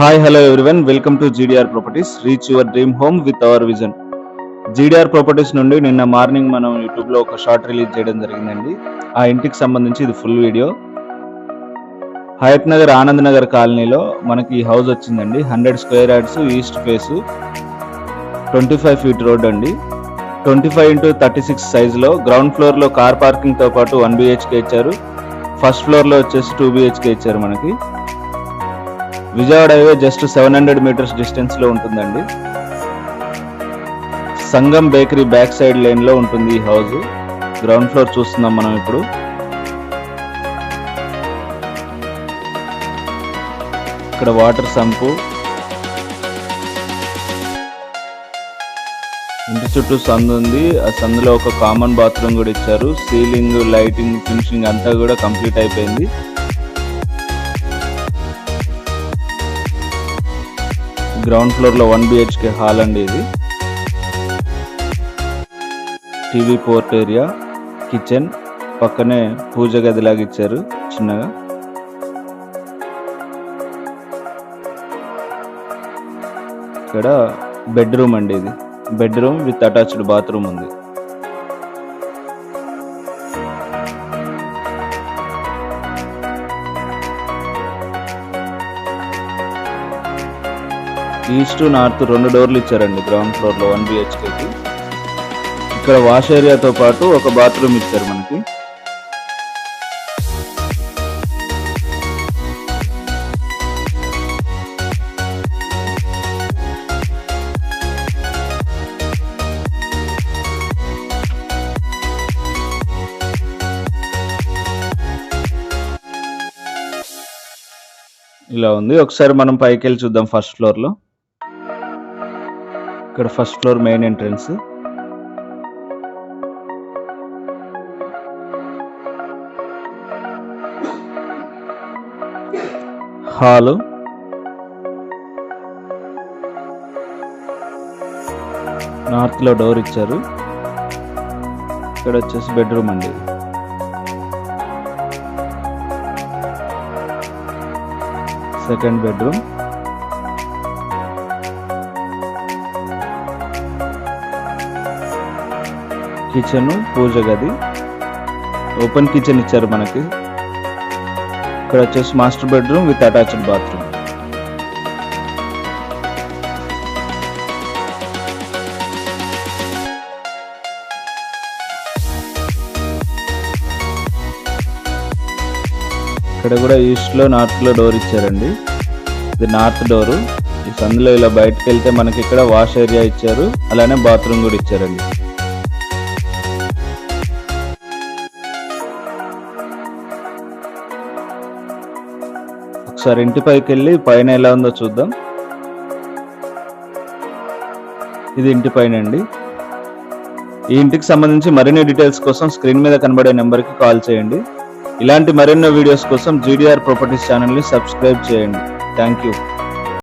Hi, hello everyone. Welcome to GDR Properties. Reach your dream home with our vision. GDR Properties నుండి నిన్న morning మనం యూట్యూబ్లో ఒక short release చేయడం జరిగిందండి. ఆ ఇంటికి సంబంధించి ఇది ఫుల్ వీడియో. హయత్ నగర్ ఆనంద్ నగర్ కాలనీలో మనకి ఈ హౌస్ వచ్చిందండి. 100 square yards, east face, 25 feet road అండి. 25x36 సైజులో గ్రౌండ్ ఫ్లోర్లో కార్ పార్కింగ్తో పాటు 1 BHK ఇచ్చారు. ఫస్ట్ ఫ్లోర్లో వచ్చేసి 2 BHK ఇచ్చారు మనకి. Vijayawada highway just 700 metres distance లో ఉంటుందండి. Sangam bakery back side line లో ఉంటుంది ఈ హౌస్. గ్రౌండ్ ఫ్లోర్ చూస్తున్నాం మనం ఇప్పుడు. ఇక్కడ వాటర్ సంపు, ఇంటి చుట్టూ సందు ఉంది. ఆ సందులో ఒక కామన్ బాత్రూమ్ కూడా ఇచ్చారు. సీలింగ్, లైటింగ్, ఫినిషింగ్ అంతా కూడా కంప్లీట్ అయిపోయింది. గ్రౌండ్ ఫ్లోర్ లో 1 BHK హాల్ అండి ఇది. టీవీ పోర్ట్ ఏరియా, కిచెన్, పక్కనే పూజ గదిలాగా ఇచ్చారు చిన్నగా. ఇక్కడ బెడ్రూమ్ అండి ఇది. బెడ్రూమ్ విత్ అటాచ్డ్ బాత్రూమ్ ఉంది. ఈస్ట్, నార్త్ 2 డోర్లు ఇచ్చారండి గ్రౌండ్ ఫ్లోర్ లో 1 BHKకి. ఇక్కడ వాష్ ఏరియాతో పాటు ఒక బాత్రూమ్ ఇచ్చారు మనకి. ఇలా ఉంది. ఒకసారి మనం పైకి వెళ్ళి చూద్దాం. ఫస్ట్ ఫ్లోర్ లో, ఇక్కడ first floor main entrance, hall, north లో డోర్ ఇచ్చారు. ఇక్కడ వచ్చేసి బెడ్రూమ్ అండి. సెకండ్ బెడ్రూమ్, కిచెన్, పూజ గది, ఓపెన్ కిచెన్ ఇచ్చారు మనకి. ఇక్కడ వచ్చేసి master bedroom with attached bathroom. ఇక్కడ కూడా ఈస్ట్ లో, నార్త్ లో డోర్ ఇచ్చారండి. ఇది నార్త్ డోరు. ఈ సందులో ఇలా బయటకు వెళ్తే మనకి ఇక్కడ వాష్ ఏరియా ఇచ్చారు, అలానే బాత్రూమ్ కూడా ఇచ్చారండి. ఒకసారి ఇంటి పైకి వెళ్ళి పైన ఎలా ఉందో చూద్దాం. ఇది ఇంటి పైన అండి. ఈ ఇంటికి సంబంధించి మరిన్ని డీటెయిల్స్ కోసం స్క్రీన్ మీద కనబడే నెంబర్కి కాల్ చేయండి. ఇలాంటి మరెన్నో వీడియోస్ కోసం GDR ప్రాపర్టీస్ ఛానల్ని సబ్స్క్రైబ్ చేయండి. Thank you.